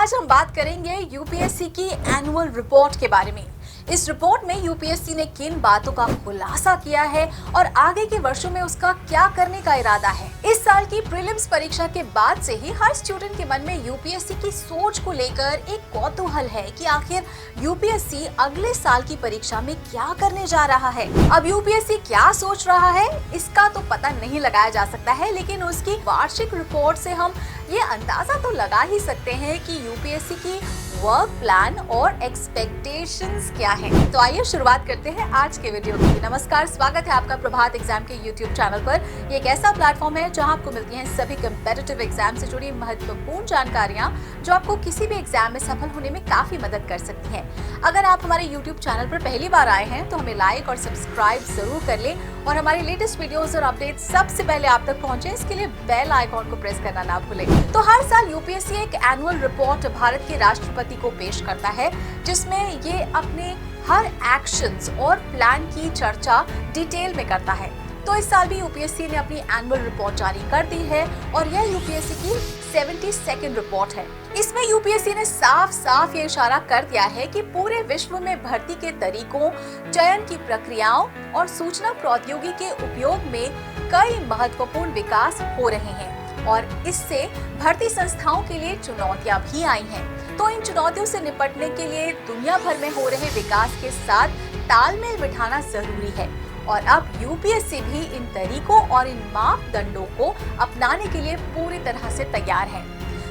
आज हम बात करेंगे यूपीएससी की एनुअल रिपोर्ट के बारे में। इस रिपोर्ट में यूपीएससी ने किन बातों का खुलासा किया है और आगे के वर्षों में उसका क्या करने का इरादा है। इस साल की प्रीलिम्स परीक्षा के बाद से ही हर स्टूडेंट के मन में यूपीएससी की सोच को लेकर एक कौतूहल है कि आखिर यूपीएससी अगले साल की परीक्षा में क्या करने जा रहा है। अब यूपीएससी क्या सोच रहा है इसका तो पता नहीं लगाया जा सकता है, लेकिन उसकी वार्षिक रिपोर्ट से हम ये अंदाजा तो लगा ही सकते हैं कि यूपीएससी की वर्क प्लान और एक्सपेक्टेशंस क्या है। तो आइए शुरुआत करते हैं आज के वीडियो की। नमस्कार, स्वागत है आपका प्रभात एग्जाम के यूट्यूब चैनल पर। ये एक ऐसा प्लेटफॉर्म है जहां आपको मिलती हैं सभी कम्पिटिटिव एग्जाम से जुड़ी महत्वपूर्ण जानकारियां जो आपको किसी भी एग्जाम में सफल होने में काफी मदद कर सकती हैं। अगर आप हमारे यूट्यूब चैनल पर पहली बार आए हैं तो हमें लाइक और सब्सक्राइब जरूर कर लें और हमारी लेटेस्ट वीडियोस और अपडेट सबसे पहले आप तक पहुंचे इसके लिए बेल आइकॉन को प्रेस करना ना भूलें। तो हर साल यूपीएससी एक एनुअल रिपोर्ट भारत के राष्ट्रपति को पेश करता है, जिसमें ये अपने हर एक्शंस और प्लान की चर्चा डिटेल में करता है। तो इस साल भी यूपीएससी ने अपनी एनुअल रिपोर्ट जारी कर दी है और यह यूपीएससी की 72nd रिपोर्ट है। इसमें यूपीएससी ने साफ ये इशारा कर दिया है कि पूरे विश्व में भर्ती के तरीकों, चयन की प्रक्रियाओं और सूचना प्रौद्योगिकी के उपयोग में कई महत्वपूर्ण विकास हो रहे हैं और इससे भर्ती संस्थाओं के लिए चुनौतियां भी आई हैं। तो इन चुनौतियों से निपटने के लिए दुनिया भर में हो रहे विकास के साथ तालमेल बिठाना जरूरी है और अब यूपीएससी भी इन तरीकों और इन मापदंडों को अपनाने के लिए पूरी तरह से तैयार है।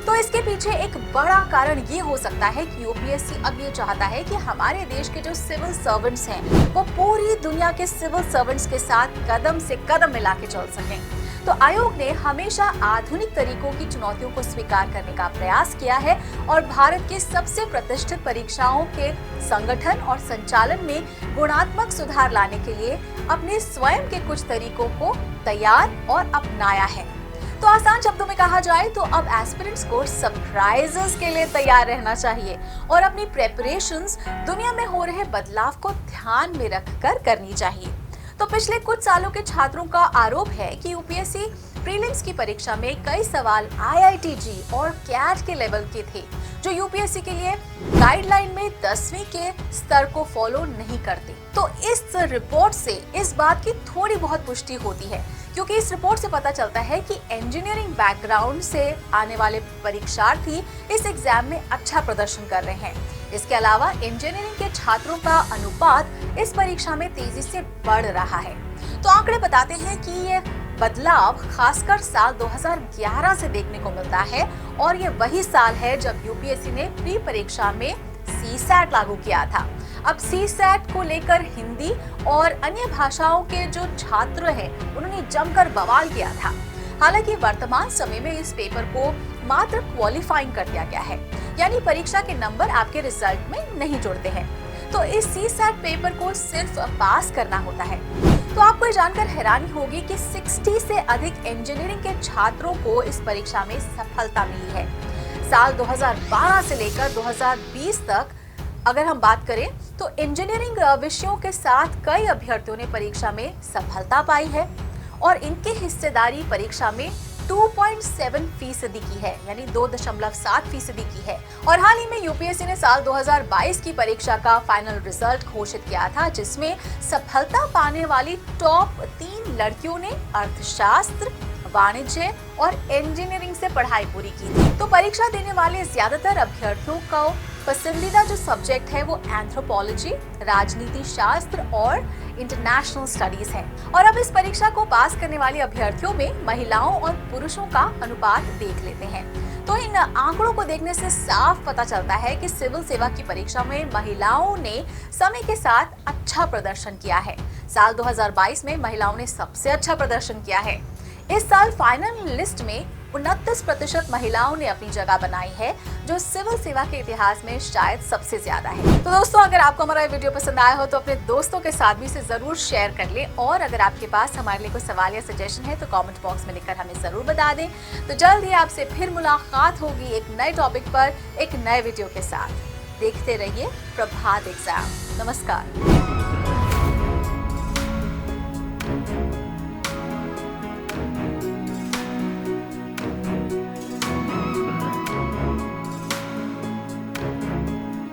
तो इसके पीछे एक बड़ा कारण ये हो सकता है कि यूपीएससी अब ये चाहता है कि हमारे देश के जो सिविल सर्वेंट्स हैं वो पूरी दुनिया के सिविल सर्वेंट्स के साथ कदम से कदम मिला के चल सकें। तो आयोग ने हमेशा आधुनिक तरीकों की चुनौतियों को स्वीकार करने का प्रयास किया है और भारत के सबसे प्रतिष्ठित परीक्षाओं के संगठन और संचालन में गुणात्मक सुधार लाने के लिए अपने स्वयं के कुछ तरीकों को तैयार और अपनाया है। तो आसान शब्दों में कहा जाए तो अब एस्पिरेंट्स को सरप्राइजेस के लिए तैयार रहना चाहिए और अपनी प्रेपरेशंस दुनिया में हो रहे बदलाव को ध्यान में रखकर करनी चाहिए। तो पिछले कुछ सालों के छात्रों का आरोप है कि यूपीएससी प्रीलिम्स की परीक्षा में कई सवाल आईआईटी और कैट के लेवल के थे, जो यूपीएससी के लिए गाइडलाइन में 10वीं के स्तर को फॉलो नहीं करते। तो इस रिपोर्ट से इस बात की थोड़ी बहुत पुष्टि होती है, क्योंकि इस रिपोर्ट से पता चलता है कि इंजीनियरिंग बैकग्राउंड से आने वाले परीक्षार्थी इस एग्जाम में अच्छा प्रदर्शन कर रहे हैं। इसके अलावा इंजीनियरिंग के छात्रों का अनुपात इस परीक्षा में तेजी से बढ़ रहा है। तो आंकड़े बताते हैं कि ये बदलाव खासकर साल 2011 से देखने को मिलता है और ये वही साल है जब यूपीएससी ने प्री परीक्षा में सीसैट लागू किया था। अब सीसैट को लेकर हिंदी और अन्य भाषाओं के जो छात्र हैं उन्होंने जमकर बवाल किया था। हालांकि वर्तमान समय में इस पेपर को मात्र क्वालिफाइंग कर दिया गया है, यानी परीक्षा के नंबर आपके रिजल्ट में नहीं जुड़ते हैं। तो इस सीसैट पेपर को सिर्फ पास करना होता है। तो आपको ये जानकर हैरानी होगी कि 60 से अधिक इंजीनियरिंग के छात्रों को इस परीक्षा में सफलता मिली है। साल 2012 से लेकर 2020 तक अगर हम बात करें तो इंजीनियरिंग विषयों के साथ कई अभ्यर्थियों ने परीक्षा में सफलता पाई है और इनकी हिस्सेदारी परीक्षा में 2.7% की है, यानी 2.7% की है। और हाल ही में यूपीएससी ने साल 2022 की परीक्षा का फाइनल रिजल्ट घोषित किया था, जिसमें सफलता पाने वाली टॉप 3 लड़कियों ने अर्थशास्त्र, वाणिज्य और इंजीनियरिंग से पढ़ाई पूरी की थी। तो परीक्षा देने वाले ज्यादातर अभ्यर्थियों का पसंदीदा जो सब्जेक्ट है वो एंथ्रोपोलॉजी, राजनीति शास्त्र और इंटरनेशनल स्टडीज है। और अब इस परीक्षा को पास करने वाले अभ्यर्थियों में महिलाओं और पुरुषों का अनुपात देख लेते हैं। तो इन आंकड़ों को देखने से साफ पता चलता है कि सिविल सेवा की परीक्षा में महिलाओं ने समय के साथ अच्छा प्रदर्शन किया है। साल 2022 में महिलाओं ने सबसे अच्छा प्रदर्शन किया है। इस साल फाइनल लिस्ट में 29% महिलाओं ने अपनी जगह बनाई है, जो सिविल सेवा के इतिहास में शायद सबसे ज्यादा है। तो दोस्तों, अगर आपको हमारा वीडियो पसंद आया हो तो अपने दोस्तों के साथ भी इसे जरूर शेयर कर लें और अगर आपके पास हमारे लिए कोई सवाल या सजेशन है तो कमेंट बॉक्स में लिखकर हमें जरूर बता दें। तो जल्द ही आपसे फिर मुलाकात होगी एक नए टॉपिक पर एक नए वीडियो के साथ। देखते रहिए प्रभात एग्जाम। नमस्कार।